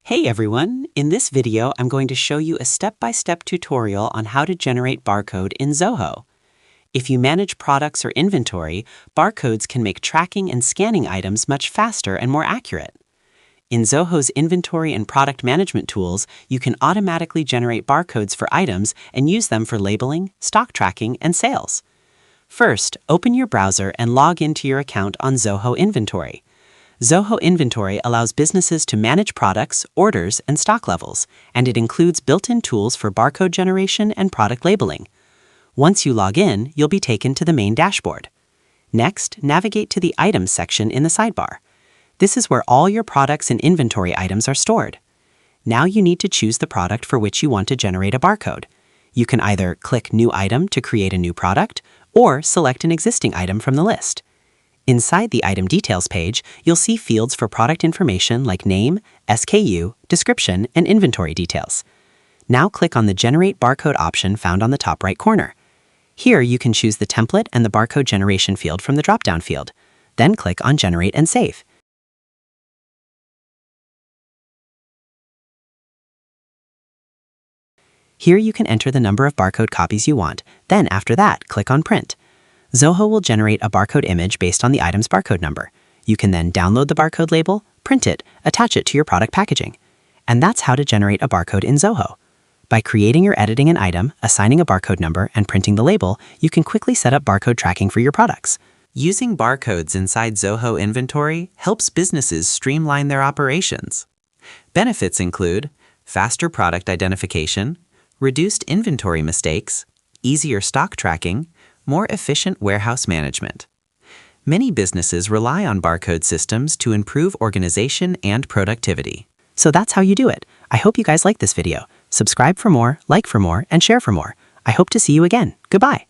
Hey everyone! In this video, I'm going to show you a step-by-step tutorial on how to generate barcode in Zoho. If you manage products or inventory, barcodes can make tracking and scanning items much faster and more accurate. In Zoho's inventory and product management tools, you can automatically generate barcodes for items and use them for labeling, stock tracking, and sales. First, open your browser and log into your account on Zoho Inventory. Zoho Inventory allows businesses to manage products, orders, and stock levels, and it includes built-in tools for barcode generation and product labeling. Once you log in, you'll be taken to the main dashboard. Next, navigate to the Items section in the sidebar. This is where all your products and inventory items are stored. Now you need to choose the product for which you want to generate a barcode. You can either click New Item to create a new product, or select an existing item from the list. Inside the Item Details page, you'll see fields for product information like name, SKU, description, and inventory details. Now click on the Generate Barcode option found on the top right corner. Here you can choose the template and the barcode generation field from the drop-down field. Then click on Generate and Save. Here you can enter the number of barcode copies you want. Then after that, click on Print. Zoho will generate a barcode image based on the item's barcode number. You can then download the barcode label, print it, attach it to your product packaging. And that's how to generate a barcode in Zoho. By creating or editing an item, assigning a barcode number, and printing the label, you can quickly set up barcode tracking for your products. Using barcodes inside Zoho Inventory helps businesses streamline their operations. Benefits include faster product identification, reduced inventory mistakes, easier stock tracking, more efficient warehouse management. Many businesses rely on barcode systems to improve organization and productivity. So that's how you do it. I hope you guys like this video. Subscribe for more, like for more, and share for more. I hope to see you again. Goodbye.